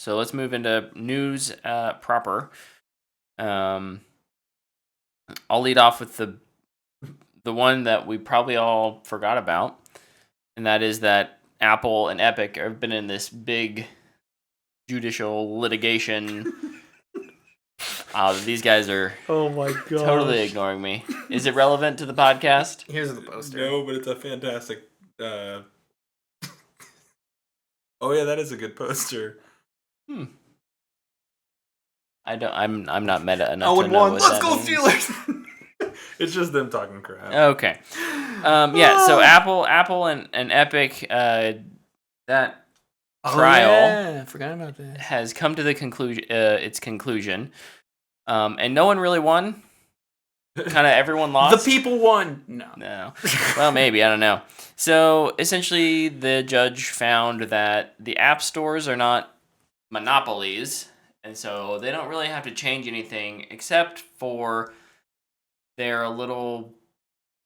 So let's move into news proper. I'll lead off with the one that we probably all forgot about, and that is that Apple and Epic have been in this big judicial litigation. These guys are totally ignoring me. Is it relevant to the podcast? Here's the poster. No, but it's a fantastic... Oh yeah, that is a good poster. I'm not meta enough to know what Let's that go means. Steelers! It's just them talking crap. Okay. So Apple and Epic, that trial I forgot about that. has come to the its conclusion. And no one really won. Kind of everyone lost. The people won. No. Well, maybe. I don't know. So, essentially, the judge found that the app stores are not monopolies, and so they don't really have to change anything except for they're a little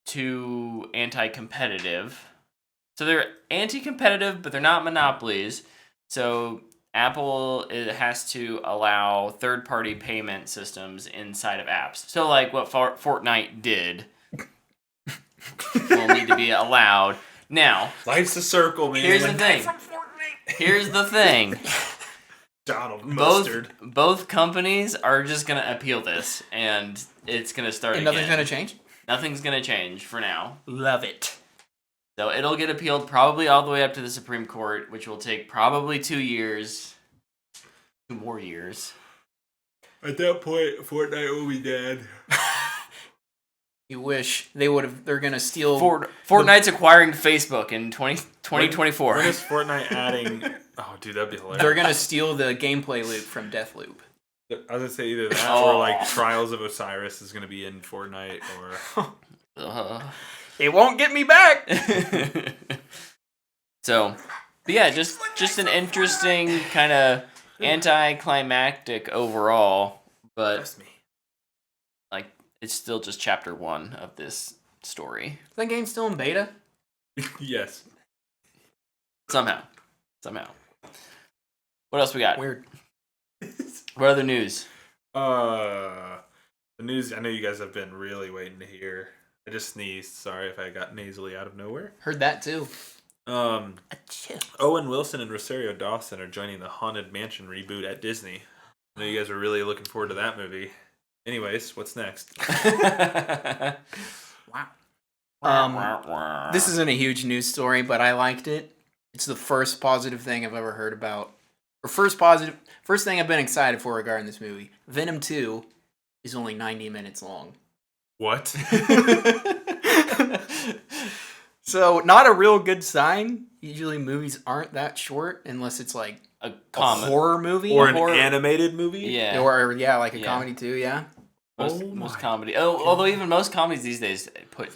too anti-competitive. So they're anti-competitive, but they're not monopolies. So Apple has to allow third-party payment systems inside of apps. So like what Fortnite did will need to be allowed. Now, Life's a circle, man. Here's the thing. Donald Mustard. Both companies are just going to appeal this, and it's going to start And again. nothing's going to change? Nothing's going to change for now. Love it. So it'll get appealed probably all the way up to the Supreme Court, which will take probably 2 years. 2 more years. At that point, Fortnite will be dead. You wish they would have. They're going to steal. Fortnite's acquiring Facebook in 2024. When is Fortnite adding... Oh, dude, that'd be hilarious. They're going to steal the gameplay loop from Deathloop. I was going to say either that or like Trials of Osiris is going to be in Fortnite or... It won't get me back! So, but yeah, just an interesting kind of anticlimactic overall, but Trust me. like it's still just chapter 1 of this story. Is that game still in beta? Yes. Somehow. What else we got? Weird. What other news? The news, I know you guys have been really waiting to hear. I just sneezed. Sorry if I got nasally out of nowhere. Heard that too. Owen Wilson and Rosario Dawson are joining the Haunted Mansion reboot at Disney. I know you guys are really looking forward to that movie. Anyways, what's next? Wow. This isn't a huge news story, but I liked it. It's the first positive thing I've ever heard about. Or first thing I've been excited for regarding this movie. Venom 2 is only 90 minutes long. What? So, not a real good sign. Usually movies aren't that short unless it's like a horror movie. Or an animated movie? Yeah. Or, like a comedy too, yeah. Most comedy. Although even most comedies these days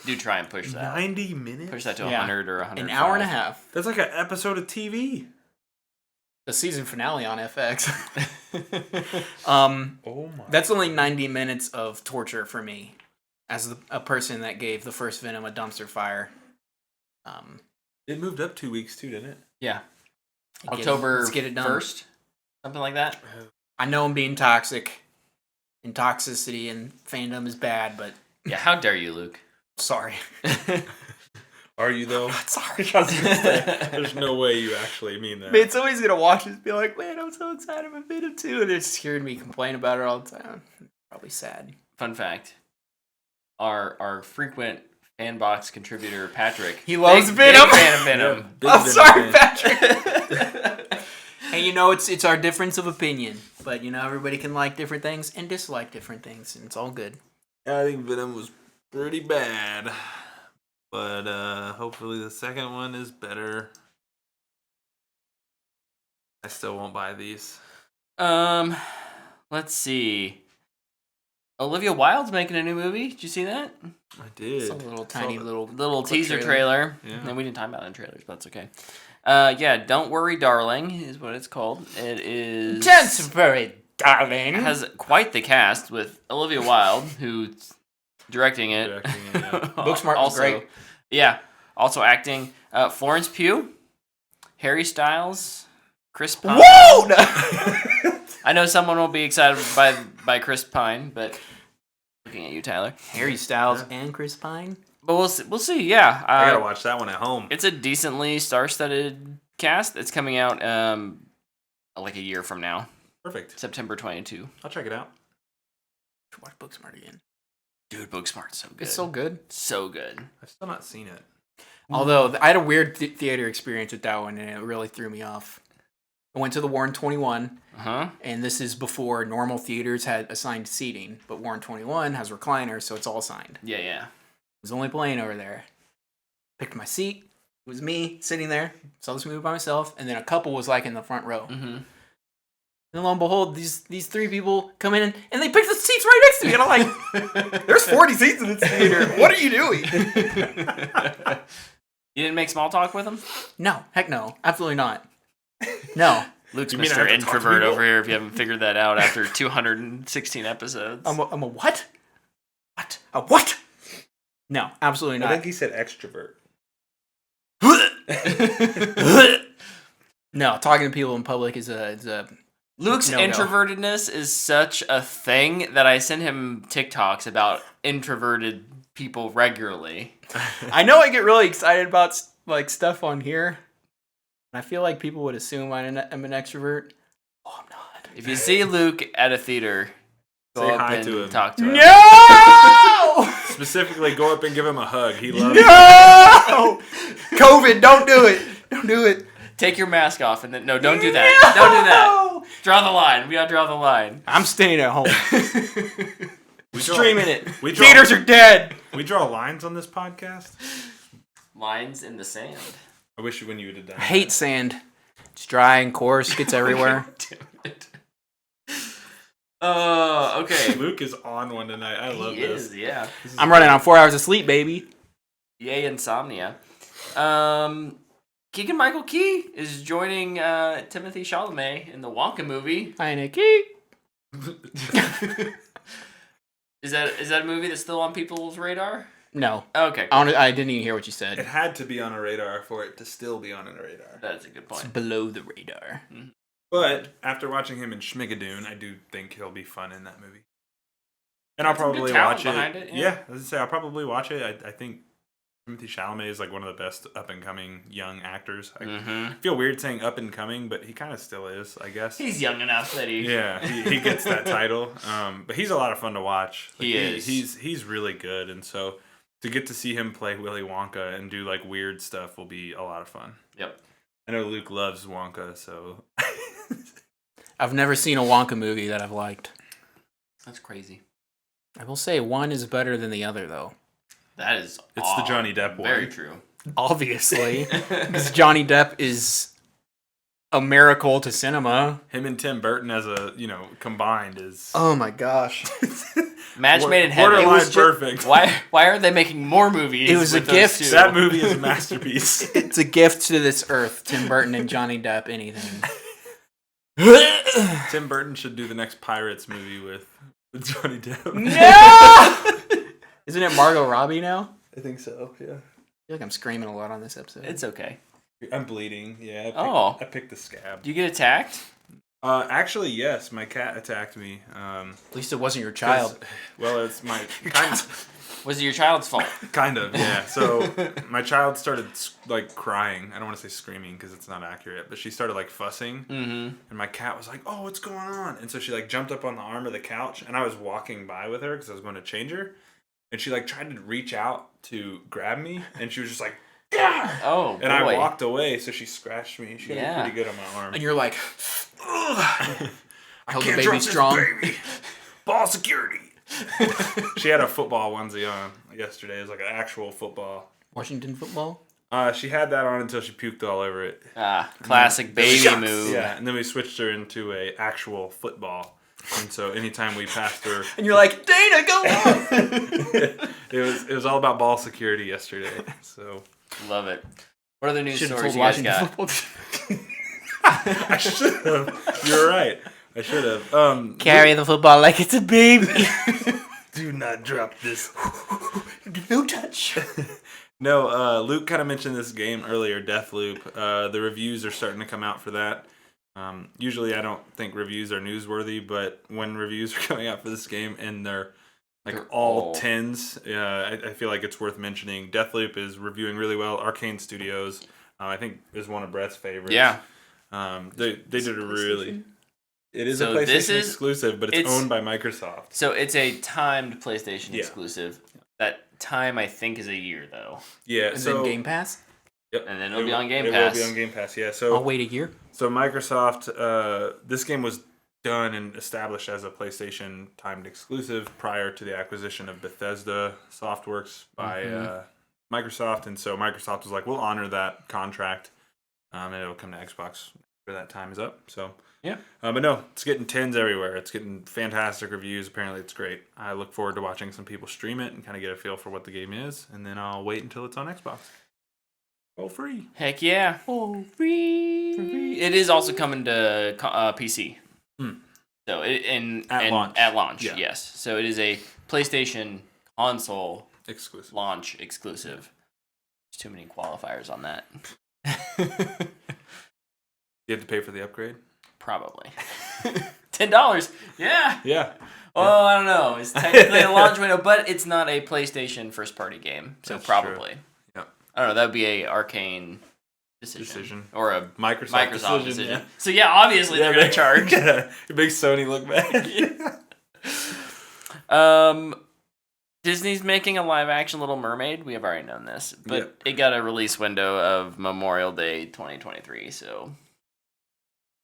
do try and push that. 90 minutes? Push that to 100 or 100. An hour and a half. That's like an episode of TV. The season finale on FX. Oh my. That's only 90 minutes of torture for me. As a person that gave the first Venom a dumpster fire. It moved up 2 weeks too, didn't it? Yeah. October let's get it done. 1st? Something like that? I know I'm being toxic. And toxicity and fandom is bad, but... Yeah, how dare you, Luke? Sorry. Are you though? Sorry. There's no way you actually mean that. Man, somebody's gonna watch this and be like, man, I'm so excited about Venom 2. And they're just hearing me complain about it all the time. Probably sad. Fun fact. Our frequent Fanbox contributor, Patrick. He loves Venom. Big fan of Venom. I'm sorry, Patrick. Hey, it's our difference of opinion. But, everybody can like different things and dislike different things. And it's all good. I think Venom was pretty bad. But hopefully the second one is better. I still won't buy these. Let's see. Olivia Wilde's making a new movie. Did you see that? I did. It's a little tiny little teaser trailer. Yeah. And we didn't talk about it in trailers, but that's okay. Don't Worry, Darling is what it's called. It is... Don't worry, darling. It has quite the cast with Olivia Wilde, who's directing it. Booksmart was great. Yeah. Also acting Florence Pugh, Harry Styles, Chris Pine. Whoa! I know someone will be excited by Chris Pine, but looking at you, Tyler. Harry Styles and Chris Pine. But we'll see. Yeah, I gotta watch that one at home. it's a decently star-studded cast. It's coming out like a year from now, Perfect. September 22. I'll check it out. Watch Booksmart again. Dude, Booksmart's so good. It's so good. So good. I've still not seen it. Although I had a weird theater experience with that one, and it really threw me off. I went to the Warren 21, and this is before normal theaters had assigned seating, but Warren 21 has recliners, so it's all assigned. Yeah. I was only playing over there. Picked my seat. It was me sitting there. Saw this movie by myself, and then a couple was like in the front row. Mm-hmm. And lo and behold, these three people come in and they pick the seats right next to me, and I'm like, "There's 40 seats in this theater. What are you doing?" You didn't make small talk with him? No, heck no, absolutely not. No, Luke's You mean I Mr. have to talk to Introvert people? over here. If you haven't figured that out after 216 episodes. I'm a what? What? A what? No, absolutely I not. think he said extrovert. No, talking to people in public is a Luke's No-no. introvertedness is such a thing that I send him TikToks about introverted people regularly. I know I get really excited about like stuff on here. And I feel like people would assume I'm an extrovert. Oh, I'm not. If you see Luke at a theater, go Say up hi and to him. talk to him. No! Specifically, go up and give him a hug. He loves No! COVID, don't do it. Don't do it. Take your mask off and then don't do that. Don't do that. Draw the line. We gotta draw the line. I'm staying at home. Streaming it. Theaters are dead. We draw lines on this podcast. Lines in the sand. I wish when you would have done I hate sand. It's dry and coarse, gets everywhere. Damn it. Okay. Luke is on one tonight. I love He this. is, yeah. I'm running on 4 hours of sleep, baby. Yay, insomnia. Keegan-Michael Key is joining Timothy Chalamet in the Wonka movie. Hi, Nikki. Is that a movie that's still on people's radar? No. Okay, cool. I didn't even hear what you It said. had to be on a radar for it to still be on a radar. That's a good It's point. below the radar. But after watching him in Schmigadoon, I do think he'll be fun in that movie. And I'll Some good probably talent watch behind it. it, Yeah, as I say, I'll probably watch it. I think Timothy Chalamet is like one of the best up and coming young actors. I feel weird saying up and coming, but he kind of still is, I guess. He's young enough that he... Yeah, he gets that title. But he's a lot of fun to watch. Like, He is. He's really good, and so to get to see him play Willy Wonka and do like weird stuff will be a lot of fun. Yep. I know Luke loves Wonka, so I've never seen a Wonka movie that I've liked. That's crazy. I will say one is better than the other, though. That is It's the Johnny Depp one. Very true. Obviously. Because Johnny Depp is a miracle to cinema. him and Tim Burton as a combined is Oh my gosh. Match made in heaven. borderline It was perfect. Why aren't they making more movies? It was a with those gift. two? That movie is a masterpiece. It's a gift to this earth. Tim Burton and Johnny Depp, anything. Tim Burton should do the next Pirates movie with Johnny Depp. No! Isn't it Margot Robbie now? I think so. Yeah. I feel like I'm screaming a lot on this episode. It's okay. I'm bleeding. Yeah. I picked the scab. Do you get attacked? Actually, yes. My cat attacked me. At least it wasn't your child. Well, it's my Was it your child's fault? kind of. Yeah. So my child started like crying. I don't want to say screaming because it's not accurate, but she started like fussing, and my cat was like, "Oh, what's going on?" And so she like jumped up on the arm of the couch, and I was walking by with her because I was going to change her, and she like tried to reach out to grab me, and she was just like. Oh, And boy. I walked away, so she scratched me. She was pretty good on my arm. And you're like, I held the baby strong. baby. Ball security. She had a football onesie on yesterday. It was like an actual football. Washington football? She had that on until she puked all over it. Classic baby Shucks. move. Yeah, and then we switched her into a actual football. And so anytime we passed her, And you're like, Dana, go on! it was all about ball security yesterday. So Love it. What other news Should've stories told you guys Washington got? football. I should have. You're right. I should have. Carry the football like it's a baby. Do not drop this. No touch. No, Luke kind of mentioned this game earlier, Deathloop. The reviews are starting to come out for that. Usually, I don't think reviews are newsworthy, but when reviews are coming out for this game and they're all tens, I feel like it's worth mentioning. Deathloop is reviewing really well. Arcane Studios, I think, is one of Brett's favorites. Yeah. They did a really. It is a PlayStation exclusive, but it's owned by Microsoft. So it's a timed PlayStation exclusive. That time, I think, is a year, though. Yeah. And then Game Pass? Yep. And then it'll be on Game Pass. It will be on Game Pass, yeah. So I'll wait a year. So Microsoft, this game was done and established as a PlayStation timed exclusive prior to the acquisition of Bethesda Softworks by Microsoft. And so Microsoft was like, we'll honor that contract, and it'll come to Xbox after that time is up. So yeah. But no, it's getting tens everywhere. It's getting fantastic reviews. Apparently, it's great. I look forward to watching some people stream it and kind of get a feel for what the game is, and then I'll wait until it's on Xbox. All free. Heck yeah. All free. It is also coming to PC. So at launch, yeah. Yes. So it is a PlayStation console exclusive. Launch exclusive. There's too many qualifiers on that. You have to pay for the upgrade? Probably. $10. Yeah. Yeah. Oh, I don't know. It's technically a launch window, but it's not a PlayStation first party game. So That's probably. True. Yeah. I don't know. That would be a Arcane decision. Or a Microsoft decision. Yeah. So yeah, obviously they're going to charge. It makes Sony look bad. Disney's making a live action Little Mermaid. We have already known this. But it got a release window of Memorial Day 2023. So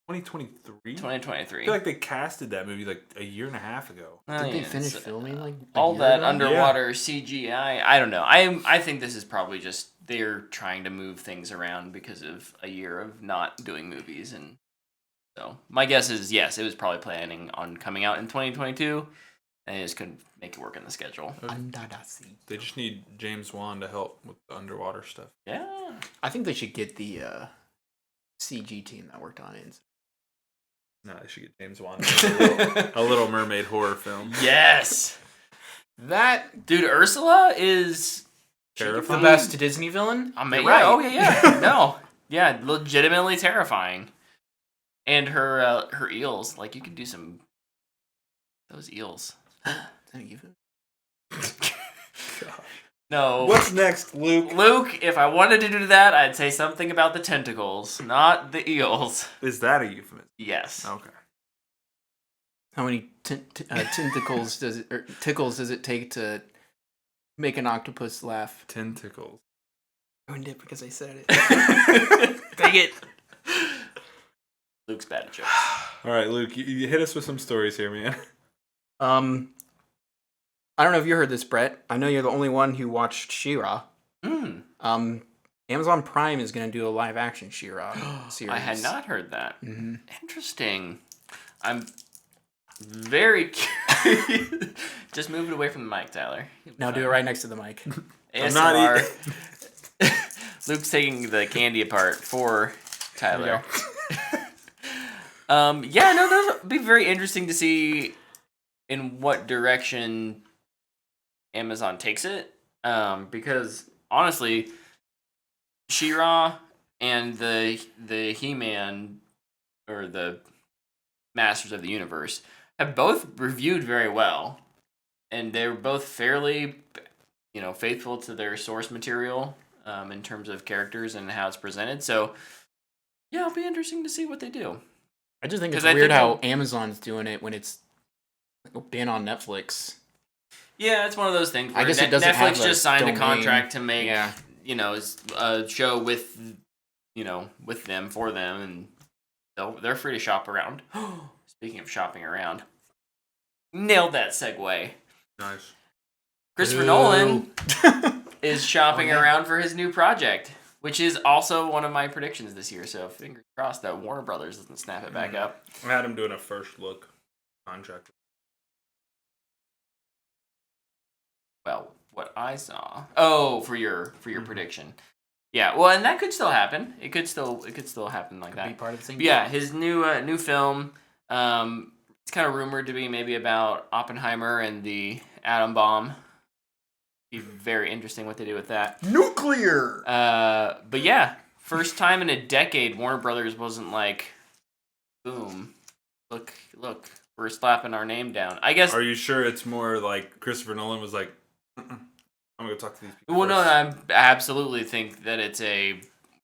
2023? 2023. I feel like they casted that movie like a year and a half ago. Did they finish filming like all that underwater CGI? I don't know. I think this is probably just they're trying to move things around because of a year of not doing movies, and so my guess is yes, it was probably planning on coming out in 2022, and they just couldn't make it work in the schedule. They just need James Wan to help with the underwater stuff. Yeah, I think they should get the CG team that worked on it. No, they should get James Wan a Little Mermaid horror film. Yes, that dude, Ursula is terrifying. The best Disney villain. I mean, right. Oh yeah. No, yeah, legitimately terrifying. And her eels, like you could do some those eels. No. What's next, Luke? Luke, if I wanted to do that, I'd say something about the tentacles, not the eels. Is that a euphemism? Yes. Okay. How many tentacles tickles does it take to make an octopus laugh? Tentacles. Ruined it because I said it. Dang it. Luke's bad at jokes. All right, Luke, you hit us with some stories here, man. I don't know if you heard this, Brett. I know you're the only one who watched She-Ra. Amazon Prime is going to do a live-action She-Ra series. I had not heard that. Mm-hmm. Interesting. I'm very curious. Just move it away from the mic, Tyler. Now do it right next to the mic. I'm not Luke's taking the candy apart for Tyler. Yeah, no, those would be very interesting to see in what direction Amazon takes it. Because honestly, She-Ra and the He-Man or the Masters of the Universe have both reviewed very well, and they're both fairly, faithful to their source material in terms of characters and how it's presented. So, yeah, it'll be interesting to see what they do. I just think it's weird how Amazon's doing it when it's been on Netflix. Yeah, it's one of those things where I guess it doesn't Netflix just signed a contract to make, a show with, with them, for them, and they're free to shop around. Speaking of shopping around, nailed that segue. Nice. Christopher Nolan is shopping around for his new project, which is also one of my predictions this year. So fingers crossed that Warner Brothers doesn't snap it back up. I had him doing a first look contract. Well, what I saw. Oh, for your prediction. Yeah, well, and that could still happen. It could still happen like that. Be part of the same. But yeah, his new film. It's kind of rumored to be maybe about Oppenheimer and the atom bomb. Be very interesting what they do with that. Nuclear. But yeah, first time in a decade, Warner Brothers wasn't like, boom, look, we're slapping our name down. I guess. Are you sure it's more like Christopher Nolan was like, I'm gonna go talk to these people? Well, no, first. I absolutely think that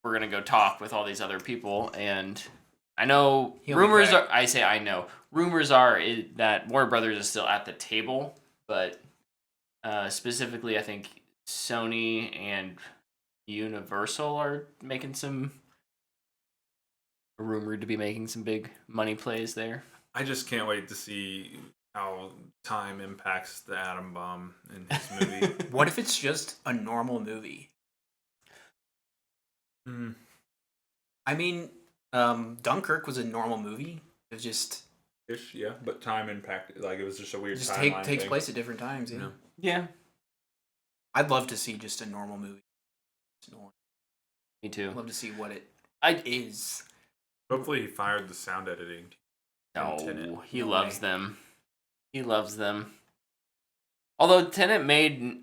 we're gonna go talk with all these other people, and I know He'll be rumors back. are. I say I know rumors are that Warner Brothers is still at the table, but specifically, I think Sony and Universal are rumored to be making some big money plays there. I just can't wait to see how time impacts the atom bomb in his movie. What if it's just a normal movie? I mean, Dunkirk was a normal movie. It was just Yeah, but time impacted. Like, it was just a weird just timeline takes thing. place at different times. Yeah. Yeah. Yeah, I'd love to see just a normal movie. me too. I'd love to see what it I is. Hopefully, he fired the sound editing. No, Tenet. he No loves way. them. He loves them. Although Tenet made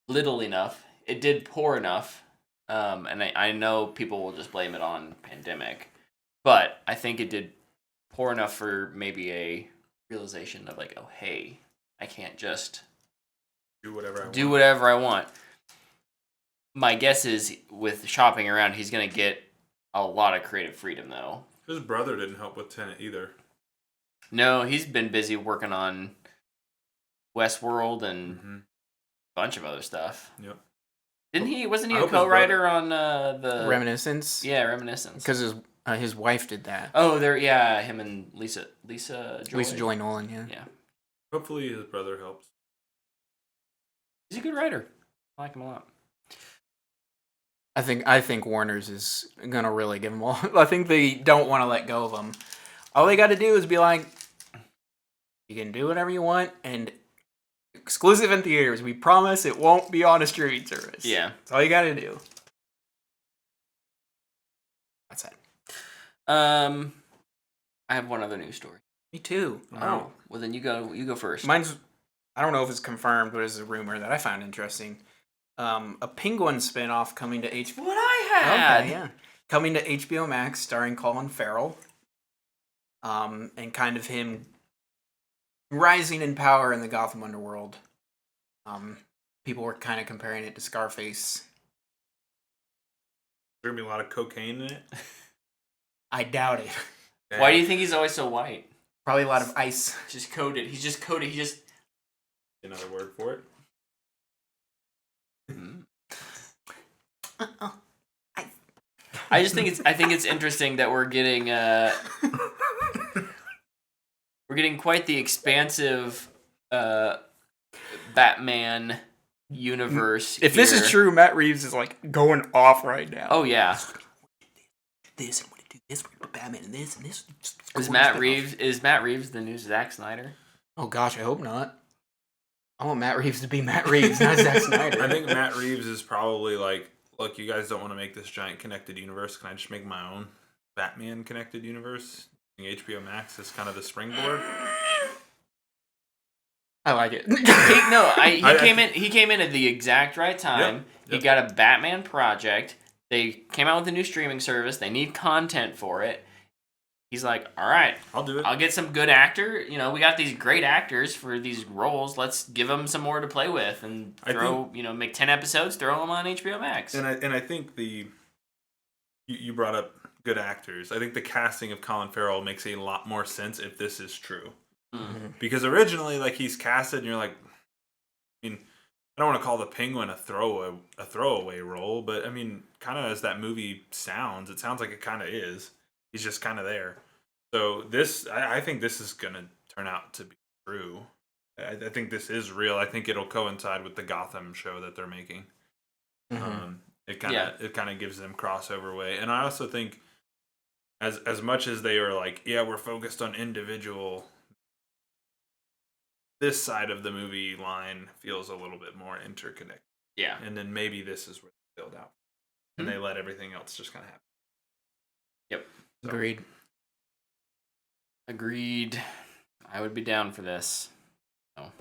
little enough, it did poor enough, and I know people will just blame it on pandemic, but I think it did poor enough for maybe a realization of like, oh hey, I can't just Do whatever I want. do whatever I want. My guess is with shopping around, he's gonna get a lot of creative freedom though. His brother didn't help with Tenet either. No, he's been busy working on Westworld and a bunch of other stuff. Yep. Wasn't he I a hope his co-writer on the Reminiscence. Yeah, Reminiscence. Because his wife did that. Oh, him and Lisa Joy. Lisa Joy Nolan. Yeah. Yeah, Hopefully, his brother helps. he's a good writer. I like him a lot. I think Warner's is gonna really give them all. I think they don't want to let go of them. All they got to do is be like, you can do whatever you want, and exclusive in theaters. We promise it won't be on a streaming service. Yeah. That's all you got to do. That's it. I have one other news story. Me too. Oh, well then you go first. Mine's, I don't know if it's confirmed, but it's a rumor that I found interesting. A Penguin spinoff coming to HBO. What I had. Okay, yeah. Coming to HBO Max, starring Colin Farrell. And kind of him rising in power in the Gotham underworld. People were kind of comparing it to Scarface. There's gonna be a lot of cocaine in it. I doubt it. Why do you think he's always so white? Probably a lot of ice. Just coated. He's just coated. Another word for it? I think it's interesting that we're getting quite the expansive Batman universe. If this here. is true, Matt Reeves is like going off right now. Oh yeah. This, I'm gonna do this, we're gonna put Batman in this and this. Is Matt Reeves the new Zack Snyder? Oh gosh, I hope not. I want Matt Reeves to be Matt Reeves, not Zack Snyder. I think Matt Reeves is probably like, look, you guys don't want to make this giant connected universe. Can I just make my own Batman connected universe? HBO Max is kind of the springboard. I like it. He came in at the exact right time. Yep. He got a Batman project. They came out with a new streaming service. They need content for it. He's like, all right, I'll do it. I'll get some good actor. You know, we got these great actors for these roles. Let's give them some more to play with and make 10 episodes, throw them on HBO Max. And I think you brought up good actors. I think the casting of Colin Farrell makes a lot more sense if this is true. Mm-hmm. Because originally, like, he's casted, and you're like, I mean, I don't want to call the Penguin a throwaway role, but I mean, kind of as that movie sounds, it sounds like it kind of is. He's just kind of there. So I think this is gonna turn out to be true. I think this is real. I think it'll coincide with the Gotham show that they're making. Mm-hmm. It kind of gives them crossover way, and I also think as much as they are like, yeah, we're focused on individual. This side of the movie line feels a little bit more interconnected. Yeah. And then maybe this is where they build out. And they let everything else just kind of happen. Yep. So. Agreed. I would be down for this. Oh.